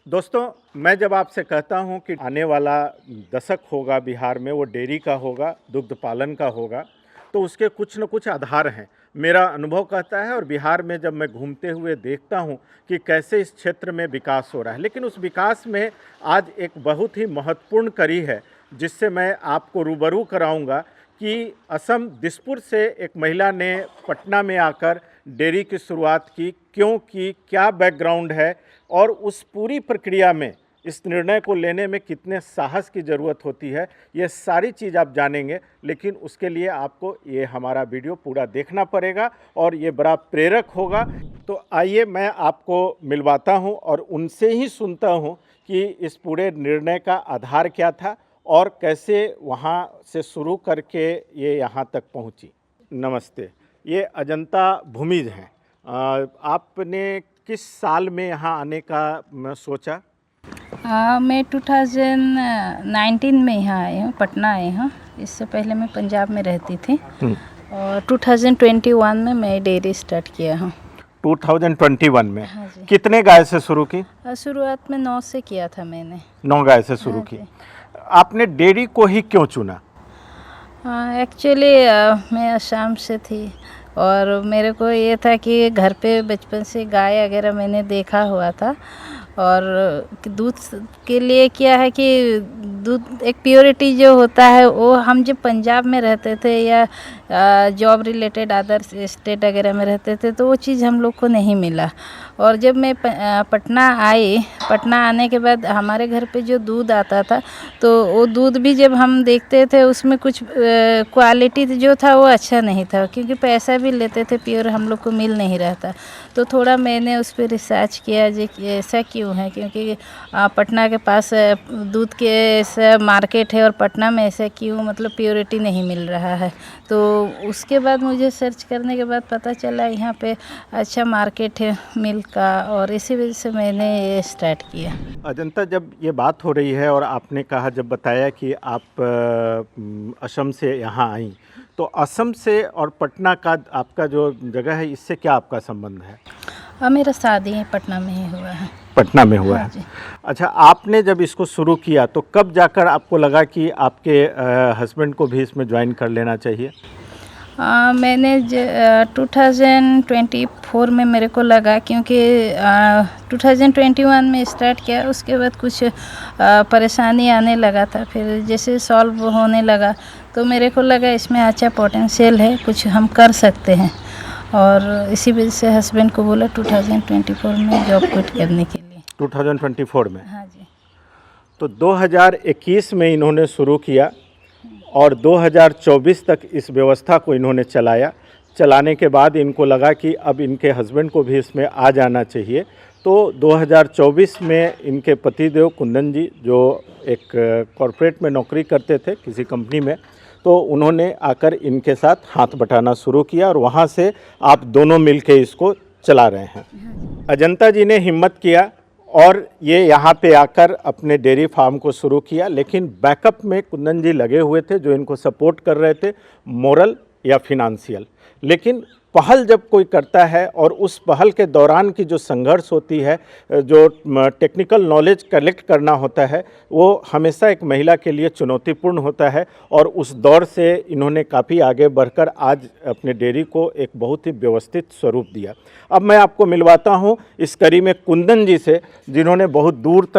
दोस्तों, मैं जब आपसे कहता हूं कि आने वाला दशक होगा बिहार में, वो डेयरी का होगा, दुग्ध पालन का होगा, तो उसके कुछ न कुछ आधार हैं। मेरा अनुभव कहता है और बिहार में जब मैं घूमते हुए देखता हूं कि कैसे इस क्षेत्र में विकास हो रहा है, लेकिन उस विकास में आज एक बहुत ही महत्वपूर्ण कड़ी है, जिससे मैं आपको रूबरू कराऊंगा कि असम दिसपुर से एक महिला ने पटना में आकर डेयरी की शुरुआत की, क्यों की, क्या बैकग्राउंड है और उस पूरी प्रक्रिया में इस निर्णय को लेने में कितने साहस की ज़रूरत होती है, ये सारी चीज़ आप जानेंगे। लेकिन उसके लिए आपको ये हमारा वीडियो पूरा देखना पड़ेगा और ये बड़ा प्रेरक होगा। तो आइए मैं आपको मिलवाता हूँ और उनसे ही सुनता हूँ कि इस पूरे निर्णय का आधार क्या था और कैसे वहाँ से शुरू करके ये यहाँ तक पहुँची। नमस्ते, ये अजंता भूमिज हैं। आपने किस साल में यहाँ आने का सोचा? मैं 2019 में यहाँ आई हूँ, पटना आई हूँ। इससे पहले मैं पंजाब में रहती थी और 2021 में मैं डेयरी स्टार्ट किया हूँ। 2021 में? हाँ जी। कितने गाय से शुरू की? शुरुआत में 9 से किया था मैंने। 9 गाय से शुरू की। आपने डेयरी को ही क्यों चुना? एक्चुअली मैं असम से थी और मेरे को ये था कि घर पे बचपन से गाय वगैरह मैंने देखा हुआ था और दूध के लिए क्या है कि दूध एक प्योरिटी जो होता है वो हम जब पंजाब में रहते थे या जॉब रिलेटेड अदर स्टेट वगैरह में रहते थे तो वो चीज़ हम लोग को नहीं मिला। और जब मैं पटना आई, पटना आने के बाद हमारे घर पे जो दूध आता था तो वो दूध भी जब हम देखते थे उसमें कुछ क्वालिटी जो था वो अच्छा नहीं था, क्योंकि पैसा भी लेते थे, प्योर हम लोग को मिल नहीं रहा था। तो थोड़ा मैंने उस पर रिसर्च किया जो कि ऐसा क्यों है, क्योंकि पटना के पास दूध के ऐसा मार्केट है और पटना में ऐसा क्यों मतलब प्योरिटी नहीं मिल रहा है। तो उसके बाद मुझे सर्च करने के बाद पता चला यहाँ पे अच्छा मार्केट है मिल्क का और इसी वजह से मैंने ये स्टार्ट किया। अजंता, जब ये बात हो रही है और आपने कहा, जब बताया कि आप असम से यहाँ आई, तो असम से और पटना का आपका जो जगह है, इससे क्या आपका संबंध है? मेरा शादी पटना में ही हुआ है। पटना में हुआ हाँ है? जी। अच्छा, आपने जब इसको शुरू किया तो कब जाकर आपको लगा कि आपके हस्बैंड को भी इसमें ज्वाइन कर लेना चाहिए? मैंने 2024 में मेरे को लगा, क्योंकि 2021 में स्टार्ट किया, उसके बाद कुछ परेशानी आने लगा था, फिर जैसे सॉल्व होने लगा तो मेरे को लगा इसमें अच्छा पोटेंशियल है, कुछ हम कर सकते हैं। और इसी वजह से हस्बैंड को बोला 2024 में जॉब क्विट करने के लिए। 2024 में? हाँ जी। तो 2021 में इन्होंने शुरू किया और 2024 तक इस व्यवस्था को इन्होंने चलाया। चलाने के बाद इनको लगा कि अब इनके हस्बैंड को भी इसमें आ जाना चाहिए। तो 2024 में इनके पतिदेव कुंदन जी, जो एक कॉरपोरेट में नौकरी करते थे किसी कंपनी में, तो उन्होंने आकर इनके साथ हाथ बटाना शुरू किया और वहाँ से आप दोनों मिलके इसको चला रहे हैं। अजंता जी ने हिम्मत किया और ये यहाँ पे आकर अपने डेयरी फार्म को शुरू किया, लेकिन बैकअप में कुंदन जी लगे हुए थे जो इनको सपोर्ट कर रहे थे, मोरल या फिनंशियल। लेकिन पहल जब कोई करता है और उस पहल के दौरान की जो संघर्ष होती है, जो टेक्निकल नॉलेज कलेक्ट करना होता है, वो हमेशा एक महिला के लिए चुनौतीपूर्ण होता है और उस दौर से इन्होंने काफ़ी आगे बढ़कर आज अपने डेयरी को एक बहुत ही व्यवस्थित स्वरूप दिया। अब मैं आपको मिलवाता हूँ इस कड़ी में कुंदन जी से, जिन्होंने बहुत दूर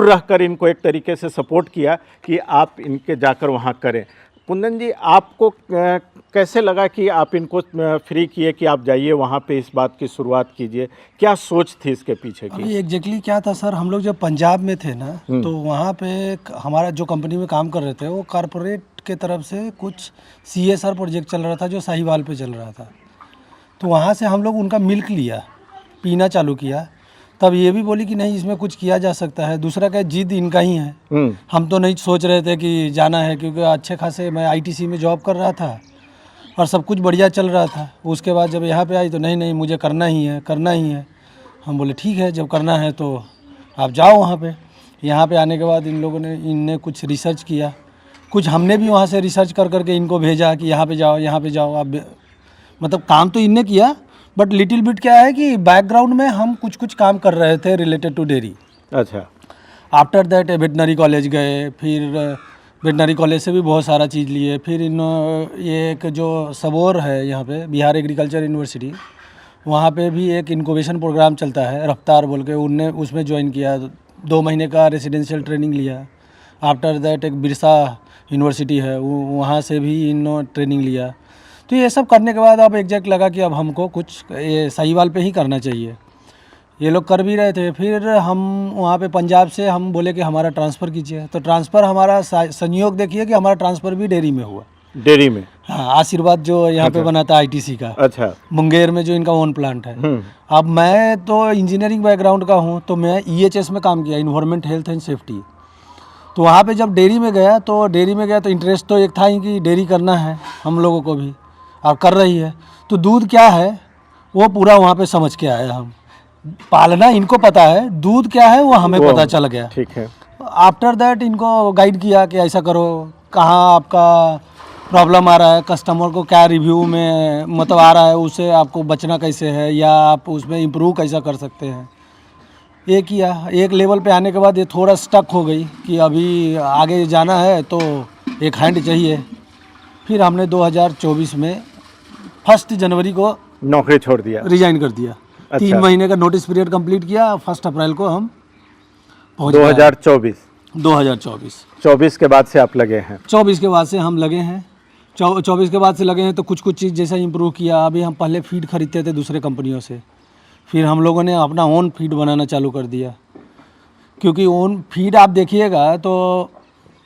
रहकर इनको एक तरीके से सपोर्ट किया कि आप इनके जाकर वहाँ करें। कुंदन जी, आपको कैसे लगा कि आप इनको फ्री किए कि आप जाइए वहाँ पे इस बात की शुरुआत कीजिए? क्या सोच थी इसके पीछे की? अभी एग्जैक्टली क्या था सर, हम लोग जब पंजाब में थे ना, तो वहाँ पे हमारा जो कंपनी में काम कर रहे थे वो कॉरपोरेट के तरफ से कुछ CSR प्रोजेक्ट चल रहा था जो साहिवाल पे चल रहा था। तो वहाँ से हम लोग उनका मिल्क लिया, पीना चालू किया। तब ये भी बोली कि नहीं, इसमें कुछ किया जा सकता है। दूसरा क्या, जिद इनका ही है। हम तो नहीं सोच रहे थे कि जाना है, क्योंकि अच्छे खासे मैं ITC में जॉब कर रहा था और सब कुछ बढ़िया चल रहा था। उसके बाद जब यहाँ पे आई तो नहीं मुझे करना ही है, करना ही है। हम बोले ठीक है, जब करना है तो आप जाओ वहाँ पे। यहाँ पे आने के बाद इनने कुछ रिसर्च किया, कुछ हमने भी वहाँ से रिसर्च कर करके इनको भेजा कि यहाँ पे जाओ, यहाँ पे जाओ। आप मतलब काम तो इनने किया, बट लिटिल बिट क्या है कि बैकग्राउंड में हम कुछ कुछ काम कर रहे थे रिलेटेड टू डेयरी। अच्छा। आफ्टर दैट वेटनरी कॉलेज गए, फिर वेटनरी कॉलेज से भी बहुत सारा चीज़ लिए। फिर ये एक जो सबौर है यहाँ पे बिहार एग्रीकल्चर यूनिवर्सिटी, वहाँ पे भी एक इनक्यूबेशन प्रोग्राम चलता है रफ्तार बोल के, उनने उसमें ज्वाइन किया, 2 महीने का रेसिडेंशियल ट्रेनिंग लिया। आफ्टर दैट एक बिरसा यूनिवर्सिटी है, वहाँ से भी इन ट्रेनिंग लिया। तो ये सब करने के बाद अब एग्जैक्ट लगा कि अब हमको कुछ ये साहिवाल पे ही करना चाहिए। ये लोग कर भी रहे थे। फिर हम वहाँ पे पंजाब से हम बोले कि हमारा ट्रांसफ़र कीजिए, तो ट्रांसफ़र हमारा संयोग देखिए कि हमारा ट्रांसफ़र भी डेयरी में हुआ। डेयरी में? हाँ, आशीर्वाद जो यहाँ पे बना था ITC का। अच्छा। मुंगेर में जो इनका ओन प्लांट है। अब मैं तो इंजीनियरिंग बैकग्राउंड का हूँ, तो मैं EHS में काम किया, इन्वायरमेंट हेल्थ एंड सेफ्टी। तो वहाँ पे जब डेयरी में गया तो इंटरेस्ट तो एक था ही कि डेयरी करना है हम लोगों को भी, और कर रही है। तो दूध क्या है वो पूरा वहाँ पे समझ के आए हम। पालना इनको पता है, दूध क्या है वो हमें पता चल गया। ठीक है। आफ्टर दैट इनको गाइड किया कि ऐसा करो, कहाँ आपका प्रॉब्लम आ रहा है, कस्टमर को क्या रिव्यू में मतलब आ रहा है, उससे आपको बचना कैसे है, या आप उसमें इम्प्रूव कैसा कर सकते हैं। ये किया। एक लेवल पे आने के बाद ये थोड़ा स्टक हो गई कि अभी आगे जाना है तो एक हैंड चाहिए। फिर हमने 2024 में 1 जनवरी को नौकरी छोड़ दिया, रिजाइन कर दिया। अच्छा। 3 महीने का नोटिस पीरियड कंप्लीट किया। 1 अप्रैल को हम पहुँच 2024 24 के बाद से आप लगे हैं? 24 के बाद से हम लगे हैं। 24 के बाद से लगे हैं तो कुछ कुछ चीज़ जैसा इम्प्रूव किया। अभी हम पहले फीड खरीदते थे दूसरे कंपनियों से, फिर हम लोगों ने अपना ओन फीड बनाना चालू कर दिया। क्योंकि ओन फीड आप देखिएगा तो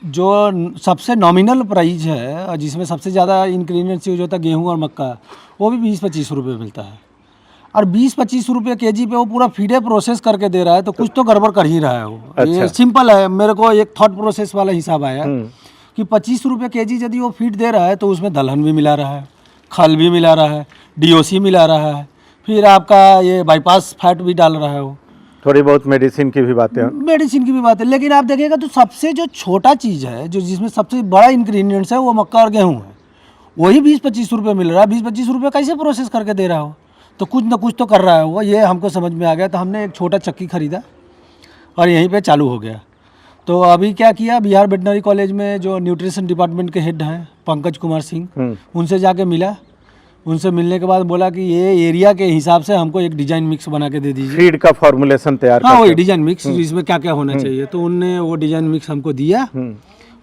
जो सबसे नॉमिनल प्राइस है, जिसमें सबसे ज़्यादा इंग्रेडिएंट्स यूज होता है गेहूँ और मक्का, वो भी 20-25 रुपये मिलता है। और 20-25 रुपये kg पे वो पूरा फीडे प्रोसेस करके दे रहा है, तो कुछ तो गड़बड़ कर ही रहा है वो। अच्छा। ये सिंपल है, मेरे को एक थॉट प्रोसेस वाला हिसाब आया कि 25 रुपये kg यदि वो फीड दे रहा है तो उसमें दलहन भी मिला रहा है, खल भी मिला रहा है, DOC मिला रहा है, फिर आपका ये बाईपास फैट भी डाल रहा है वो। थोड़ी बहुत मेडिसिन की भी बातें हैं। लेकिन आप देखिएगा तो सबसे जो छोटा चीज़ है, जो जिसमें सबसे बड़ा इंग्रेडिएंट्स है, वो मक्का और गेहूँ है। वही 20-25 रुपये मिल रहा है। 20-25 रुपये कैसे प्रोसेस करके दे रहा हो, तो कुछ ना कुछ तो कर रहा है वो। ये हमको समझ में आ गया, तो हमने एक छोटा चक्की खरीदा और यहीं पे चालू हो गया। तो अभी क्या किया, बिहार वेटनरी कॉलेज में जो न्यूट्रिशन डिपार्टमेंट के हेड हैं पंकज कुमार सिंह, उनसे जाके मिला। उनसे मिलने के बाद बोला कि ये एरिया के हिसाब से हमको एक डिजाइन मिक्स बना के दे दीजिए। फीड का फॉर्मुलेशन तैयार। हाँ, वही डिजाइन मिक्स, इसमें क्या क्या होना चाहिए। तो उनने वो डिजाइन मिक्स हमको दिया।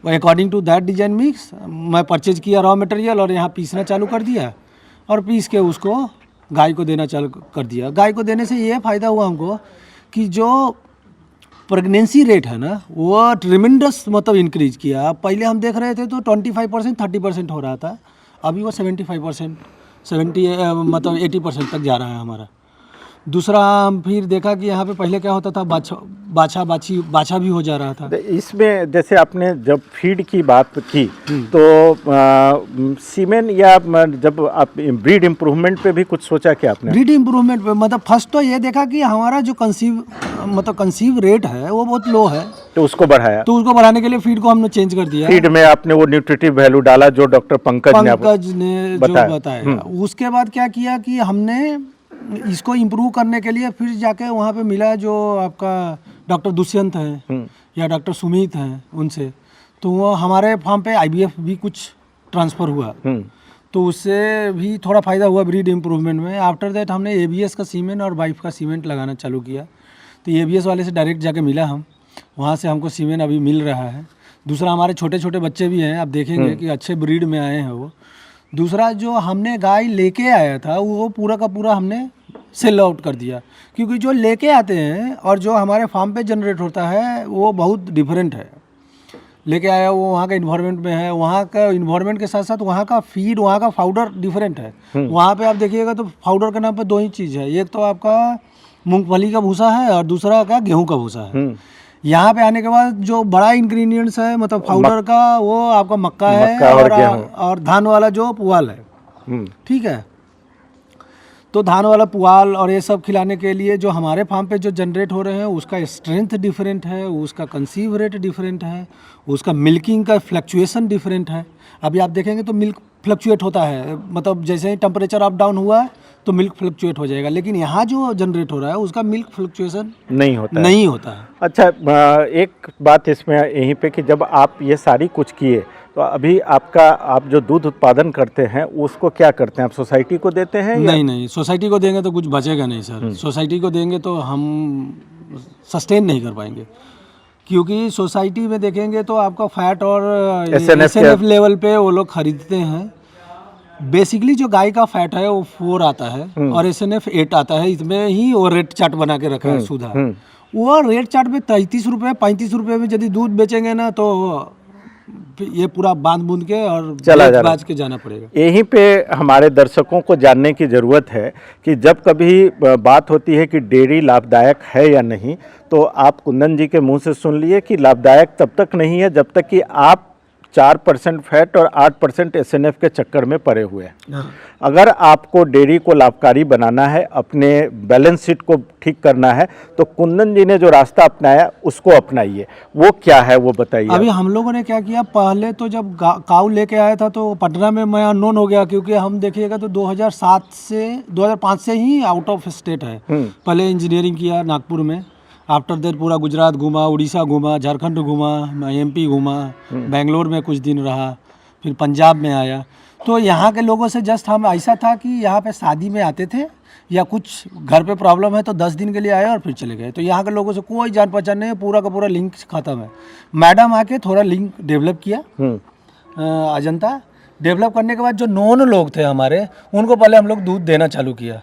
According to that design mix मैं परचेज किया रॉ मटेरियल, और यहाँ पीसना चालू कर दिया, और पीस के उसको गाय को देना चालू कर दिया। गाय को देने से ये फ़ायदा हुआ हमको कि जो प्रेगनेंसी रेट है ना, वो ट्रिमेंडस मतलब इंक्रीज किया। पहले हम देख रहे थे तो 25%, 30% हो रहा था, अभी वो 75%, 80% तक जा रहा है हमारा। दूसरा हम फिर देखा कि यहाँ पे पहले क्या होता था, बाछा भी हो जा रहा था। इसमें जैसे आपने जब फीड की बात की तो सीमेन या जब आप ब्रीड इम्प्रूवमेंट पे भी कुछ सोचा क्या आपने? ब्रीड इम्प्रूवमेंट पे मतलब फर्स्ट तो ये देखा कि हमारा जो कंसीव रेट है वो बहुत लो है, तो उसको बढ़ाया। तो उसको बढ़ाने के लिए फीड को हमने चेंज कर दिया। फीड में आपने वो न्यूट्रिटिव वैल्यू डाला जो डॉक्टर पंकज ने जो बताया। उसके बाद क्या किया कि हमने इसको इम्प्रूव करने के लिए फिर जाके वहाँ पे मिला जो आपका डॉक्टर दुष्यंत हैं या डॉक्टर सुमित हैं, उनसे। तो वो हमारे फार्म पे IVF भी कुछ ट्रांसफ़र हुआ, तो उससे भी थोड़ा फ़ायदा हुआ ब्रीड इम्प्रूवमेंट में। आफ्टर दैट हमने ABS का सीमेंट और वाइफ का सीमेंट लगाना चालू किया। तो ABS वाले से डायरेक्ट जाके मिला हम, वहाँ से हमको सीमेंट अभी मिल रहा है। दूसरा हमारे छोटे छोटे बच्चे भी हैं, आप देखेंगे कि अच्छे ब्रीड में आए हैं वो। दूसरा जो हमने गाय लेके आया था वो पूरा का पूरा हमने सेल आउट कर दिया, क्योंकि जो लेके आते हैं और जो हमारे फार्म पे जनरेट होता है वो बहुत डिफरेंट है। लेके आया वो वहाँ का इन्वायरमेंट में है, वहाँ का इन्वायरमेंट के साथ साथ वहाँ का फीड, वहाँ का पाउडर डिफरेंट है। वहाँ पे आप देखिएगा तो पाउडर के नाम पे 2 ही चीज़ है, एक तो आपका मूंगफली का भूसा है और दूसरा क्या गेहूँ का भूसा है। यहाँ पे आने के बाद जो बड़ा इंग्रेडिएंट्स है मतलब पाउडर का, वो आपका मक्का है और धान वाला जो पुआल है। ठीक है, तो धान वाला पुआल और ये सब खिलाने के लिए जो हमारे फार्म पे जो जनरेट हो रहे हैं उसका स्ट्रेंथ डिफरेंट है, उसका कंसीव रेट डिफरेंट है, उसका मिल्किंग का फ्लक्चुएशन डिफरेंट है। अभी आप देखेंगे तो मिल्क फ्लक्चुएट होता है, मतलब जैसे ही टेम्परेचर अप डाउन हुआ तो मिल्क फ्लक्चुएट हो जाएगा, लेकिन यहाँ जो जनरेट हो रहा है उसका मिल्क फ्लक्चुएशन नहीं होता है। नहीं होता है। अच्छा, एक बात इसमें यहीं पे कि जब आप ये सारी कुछ किए तो अभी आप जो दूध उत्पादन करते हैं उसको क्या करते हैं? आप सोसाइटी को देते हैं या? नहीं, सोसाइटी को देंगे तो कुछ बचेगा नहीं सर। सोसाइटी को देंगे तो हम सस्टेन नहीं कर पाएंगे, क्योंकि सोसाइटी में देखेंगे तो आपका फैट और SNF लेवल पे वो लोग खरीदते हैं। बेसिकली जो गाय का फैट है वो 4 आता है और SNF 8 आता है। इसमें ही वो रेट चार्ट बना के रखा है सुधा। वो रेट चार्ट में 33 रुपये 35 रुपये में यदि दूध बेचेंगे ना तो ये पूरा बांध बूंद के और बाज के जाना पड़ेगा। यहीं पे हमारे दर्शकों को जानने की ज़रूरत है कि जब कभी बात होती है कि डेयरी लाभदायक है या नहीं, तो आप कुंदन जी के मुंह से सुन लिए कि लाभदायक तब तक नहीं है जब तक कि आप 4% फैट और 8% SNF के चक्कर में पड़े हुए हैं। अगर आपको डेयरी को लाभकारी बनाना है, अपने बैलेंस शीट को ठीक करना है, तो कुंदन जी ने जो रास्ता अपनाया उसको अपनाइए। वो क्या है वो बताइए। अभी हम लोगों ने क्या किया, पहले तो जब काऊ लेके आया था तो पटना में मैं अननोन हो गया, क्योंकि हम देखिएगा तो 2005 से ही आउट ऑफ स्टेट है। पहले इंजीनियरिंग किया नागपुर में, आफ्टर दैट पूरा गुजरात घूमा, उड़ीसा घूमा, झारखंड घूमा, MP घूमा, बेंगलोर में कुछ दिन रहा, फिर पंजाब में आया। तो यहाँ के लोगों से जस्ट हम ऐसा था कि यहाँ पे शादी में आते थे या कुछ घर पे प्रॉब्लम है तो 10 दिन के लिए आए और फिर चले गए। तो यहाँ के लोगों से कोई जान पहचान नहीं है, पूरा का पूरा लिंक खत्म है। मैडम आके थोड़ा लिंक डेवलप किया, अजंता डेवलप करने के बाद जो नॉन लोग थे हमारे, उनको पहले हम लोग दूध देना चालू किया।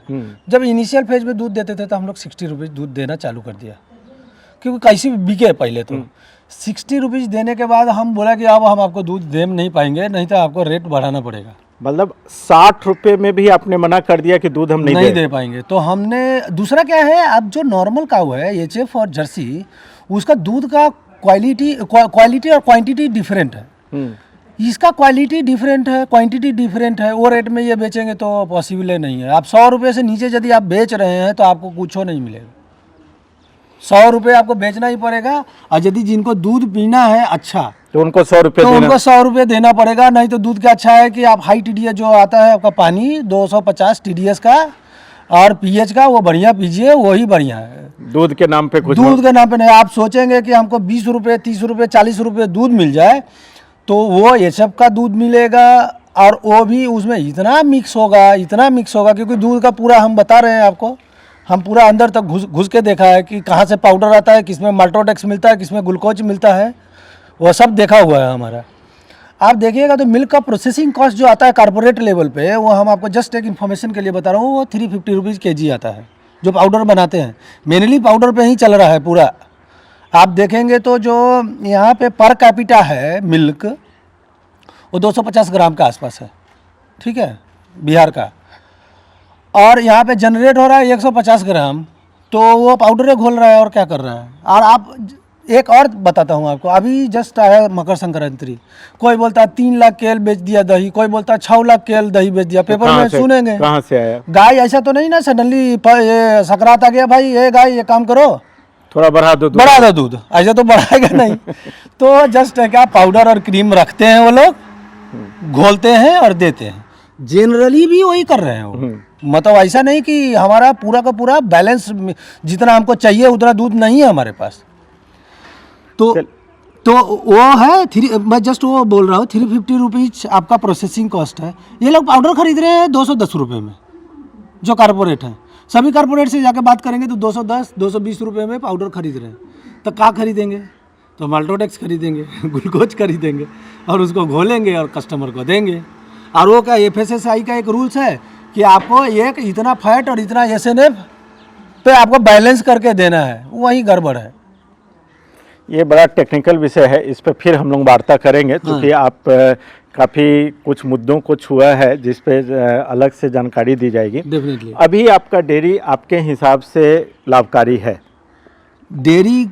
जब इनिशियल फेज में दूध देते थे तो हम लोग 60 रुपीज़ दूध देना चालू कर दिया, क्योंकि कैसे भी बिके पहले तो 60 रुपीज़ देने के बाद हम बोला कि अब हम आपको दूध दे नहीं पाएंगे, नहीं तो आपको रेट बढ़ाना पड़ेगा। मतलब 60 रुपये में भी आपने मना कर दिया कि दूध हम नहीं दे पाएंगे। तो हमने दूसरा क्या है, अब जो नॉर्मल काऊ है HF और जर्सी, उसका दूध का क्वालिटी और क्वांटिटी डिफरेंट है। इसका क्वालिटी डिफरेंट है, क्वांटिटी डिफरेंट है। वो रेट में ये बेचेंगे तो पॉसिबल नहीं है। आप 100 रुपये से नीचे यदि आप बेच रहे हैं तो आपको कुछ नहीं मिलेगा। 100 रुपये आपको बेचना ही पड़ेगा। और यदि जिनको दूध पीना है अच्छा तो उनको 100 रुपये देना पड़ेगा। नहीं तो दूध का अच्छा है कि आप हाई TDS जो आता है आपका पानी 250 TDS का और pH का, वो बढ़िया पीजिए, वही बढ़िया है। दूध के नाम पे दूध के नाम पे नहीं। आप सोचेंगे कि हमको 20 रुपये 30 रुपये 40 रुपये दूध मिल जाए तो वो HF का दूध मिलेगा, और वो भी उसमें इतना मिक्स होगा क्योंकि दूध का पूरा हम बता रहे हैं आपको, हम पूरा अंदर तक घुस के देखा है कि कहाँ से पाउडर आता है, किसमें माल्टोडेक्स मिलता है, किसमें ग्लूकोज मिलता है, वो सब देखा हुआ है हमारा। आप देखिएगा तो मिल्क का प्रोसेसिंग कॉस्ट जो आता है कॉर्पोरेट लेवल पे, वो हम आपको जस्ट एक इन्फॉर्मेशन के लिए बता रहा हूँ, वो 350 रुपीज़ kg आता है जो पाउडर बनाते हैं। मेनली पाउडर पे ही चल रहा है पूरा। आप देखेंगे तो जो यहाँ पे पर कैपिटा है मिल्क, वो 250 ग्राम के आसपास है, ठीक है, बिहार का। और यहाँ पे जनरेट हो रहा है 150 ग्राम, तो वो पाउडर घोल रहा है और क्या कर रहा है। और आप एक और बताता हूँ आपको, अभी जस्ट आया मकर संक्रांति, कोई बोलता है 3 लाख KL बेच दिया दही, कोई बोलता है 6 लाख KL दही बेच दिया। पेपर में सुनेंगे। कहाँ से आया? गाय ऐसा तो नहीं ना सडनली ये सकरात आ गया, भाई ये गाय ये काम करो, थोड़ा बढ़ा दो दूध, ऐसा तो बढ़ाएगा नहीं। तो जस्ट है क्या, पाउडर और क्रीम रखते हैं वो लोग, घोलते हैं और देते हैं। जनरली भी वही कर रहे हैं वो। मतलब ऐसा नहीं कि हमारा पूरा का पूरा बैलेंस, जितना हमको चाहिए उतना दूध नहीं है हमारे पास। तो वो है मैं जस्ट वो बोल रहा हूँ 350 रुपीज़ आपका प्रोसेसिंग कॉस्ट है। ये लोग पाउडर खरीद रहे हैं 210 रुपये में, जो कारपोरेट है। सभी कारपोरेट से जाके बात करेंगे तो 210 220 रुपये में पाउडर खरीद रहे हैं। तो क्या खरीदेंगे, तो माल्टोडेक्स खरीदेंगे, ग्लूकोज खरीदेंगे और उसको घोलेंगे और कस्टमर को देंगे। और वो क्या FSSAI का एक रूल्स है कि आपको एक इतना फैट और इतना SNF पे आपको बैलेंस करके देना है, वही गड़बड़ है। ये बड़ा टेक्निकल विषय है, इस पर फिर हम लोग वार्ता करेंगे, क्योंकि आप काफ़ी कुछ मुद्दों को छुआ है जिस पे अलग से जानकारी दी जाएगी। डेफिनेटली। अभी आपका डेयरी आपके हिसाब से लाभकारी है? डेयरी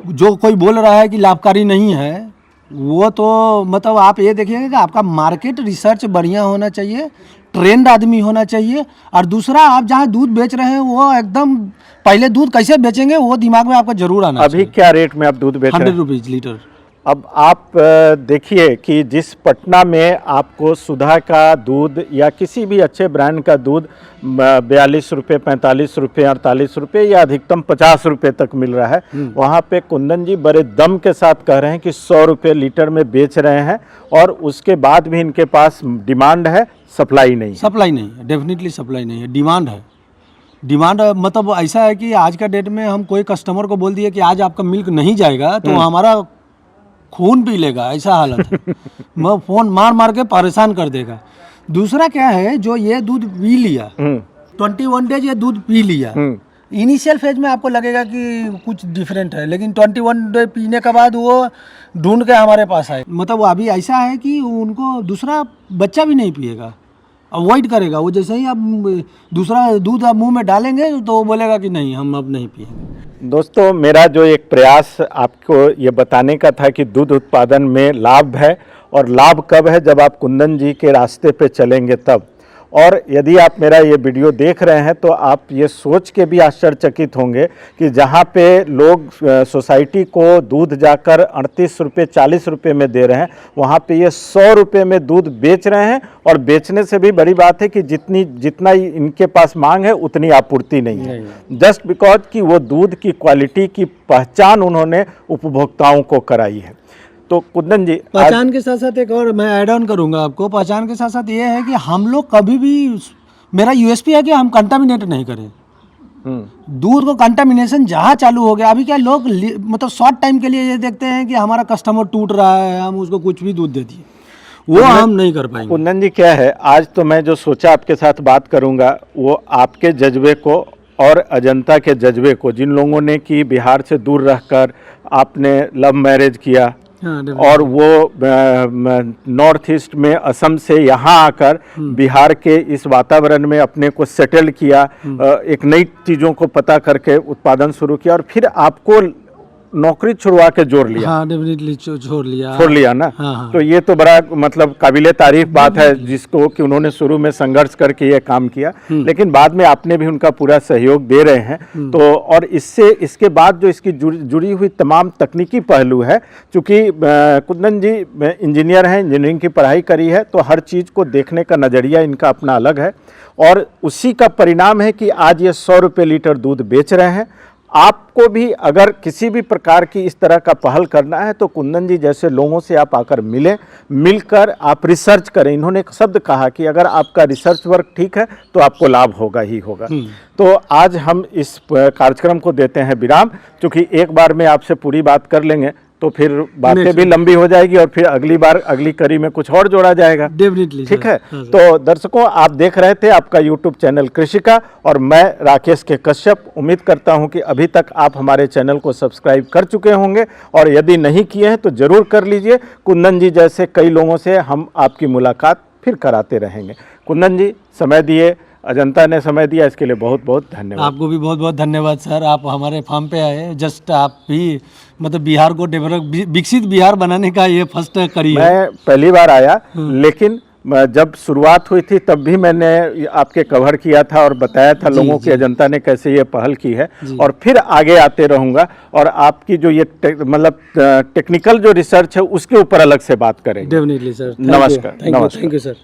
जो कोई बोल रहा है कि लाभकारी नहीं है, वो तो मतलब आप ये देखिएगा कि आपका मार्केट रिसर्च बढ़िया होना चाहिए, ट्रेंड आदमी होना चाहिए। और दूसरा, आप जहाँ दूध बेच रहे हैं वो एकदम पहले दूध कैसे बेचेंगे वो दिमाग में आपको जरूर आना चाहिए। अभी क्या रेट में आप दूध बेच रहे हैं? 100 रुपीज़ लीटर। अब आप देखिए कि जिस पटना में आपको सुधा का दूध या किसी भी अच्छे ब्रांड का दूध 42 रुपये, 45 रुपये, 48 रुपये या अधिकतम 50 रुपये तक मिल रहा है, वहाँ पे कुंदन जी बड़े दम के साथ कह रहे हैं कि 100 रुपये लीटर में बेच रहे हैं और उसके बाद भी इनके पास डिमांड है, सप्लाई नहीं है। सप्लाई नहीं है, डेफिनेटली सप्लाई नहीं है, डिमांड है। डिमांड मतलब ऐसा है कि आज का डेट में हम कोई कस्टमर को बोल दिए कि आज आपका मिल्क नहीं जाएगा तो हमारा खून पी लेगा, ऐसा हालत है। मैं फ़ोन मार मार के परेशान कर देगा। दूसरा क्या है, जो ये दूध पी लिया 21 डेज ये दूध पी लिया, इनिशियल फेज में आपको लगेगा कि कुछ डिफरेंट है, लेकिन 21 डे पीने के बाद वो ढूंढ के हमारे पास आए। मतलब वो अभी ऐसा है कि उनको दूसरा बच्चा भी नहीं पिएगा, अवॉइड करेगा। वो जैसे ही आप दूसरा दूध आप मुंह में डालेंगे तो वो बोलेगा कि नहीं, हम अब नहीं पिएंगे। दोस्तों, मेरा जो एक प्रयास आपको ये बताने का था कि दूध उत्पादन में लाभ है, और लाभ कब है, जब आप कुंदन जी के रास्ते पे चलेंगे तब। और यदि आप मेरा ये वीडियो देख रहे हैं तो आप ये सोच के भी आश्चर्यचकित होंगे कि जहाँ पे लोग सोसाइटी को दूध जाकर 38 रुपये 40 रुपये में दे रहे हैं, वहाँ पे ये 100 रुपये में दूध बेच रहे हैं। और बेचने से भी बड़ी बात है कि जितना इनके पास मांग है उतनी आपूर्ति नहीं है, जस्ट बिकॉज कि वो दूध की क्वालिटी की पहचान उन्होंने उपभोक्ताओं को कराई है। तो कुंदन जी, पहचान के साथ साथ एक और मैं ऐड ऑन करूंगा आपको। पहचान के साथ साथ ये है कि हम लोग कभी भी, मेरा यूएसपी है कि हम कंटामिनेट नहीं करें दूध को। कंटामिनेशन जहाँ चालू हो गया, अभी क्या लोग मतलब शॉर्ट टाइम के लिए ये देखते हैं कि हमारा कस्टमर टूट रहा है, हम उसको कुछ भी दूध दे दिए, वो हम नहीं कर पाएंगे। कुंदन जी, क्या है, आज तो मैं जो सोचा आपके साथ बात करूंगा वो आपके जज्बे को और अजंता के जज्बे को, जिन लोगों ने कि बिहार से दूर रहकर आपने लव मैरिज किया और वो नॉर्थ ईस्ट में असम से यहाँ आकर बिहार के इस वातावरण में अपने को सेटल किया, एक नई चीज़ों को पता करके उत्पादन शुरू किया और फिर आपको नौकरी छुड़वा के जोड़ लिया। हाँ, डेफिनेटली छोड़ लिया ना। हाँ। तो ये तो बड़ा मतलब काबिले तारीफ बात है, जिसको कि उन्होंने शुरू में संघर्ष करके ये काम किया, लेकिन बाद में आपने भी उनका पूरा सहयोग दे रहे हैं। तो और इसके बाद जो इसकी जुड़ी हुई तमाम तकनीकी पहलू है, चूँकि कुंदन जी इंजीनियर हैं, इंजीनियरिंग की पढ़ाई करी है, तो हर चीज़ को देखने का नज़रिया इनका अपना अलग है, और उसी का परिणाम है कि आज ये 100 रुपये लीटर दूध बेच रहे हैं। आपको भी अगर किसी भी प्रकार की इस तरह का पहल करना है तो कुंदन जी जैसे लोगों से आप आकर मिलकर आप रिसर्च करें। इन्होंने एक शब्द कहा कि अगर आपका रिसर्च वर्क ठीक है तो आपको लाभ होगा ही होगा। तो आज हम इस कार्यक्रम को देते हैं विराम, क्योंकि एक बार में आपसे पूरी बात कर लेंगे तो फिर बातें भी लंबी हो जाएगी और फिर अगली बार अगली कड़ी में कुछ और जोड़ा जाएगा। डेफिनेटली, ठीक है। तो दर्शकों, आप देख रहे थे आपका यूट्यूब चैनल कृषिका और मैं राकेश के कश्यप। उम्मीद करता हूं कि अभी तक आप हमारे चैनल को सब्सक्राइब कर चुके होंगे, और यदि नहीं किए हैं तो जरूर कर लीजिए। कुंदन जी जैसे कई लोगों से हम आपकी मुलाकात फिर कराते रहेंगे। कुंदन जी समय दिए, अजंता ने समय दिया, इसके लिए बहुत बहुत धन्यवाद। आपको भी बहुत बहुत धन्यवाद सर, आप हमारे फार्म पे आए। जस्ट आप भी मतलब बिहार को डेवलप, विकसित बिहार बनाने का ये फर्स्ट करी है। मैं पहली बार आया, लेकिन जब शुरुआत हुई थी तब भी मैंने आपके कवर किया था और बताया था लोगों की अजंता ने कैसे ये पहल की है, और फिर आगे आते रहूँगा और आपकी जो ये मतलब टेक्निकल जो रिसर्च है उसके ऊपर अलग से बात करेंगे। डेफिनेटली सर, नमस्कार। Thank you sir.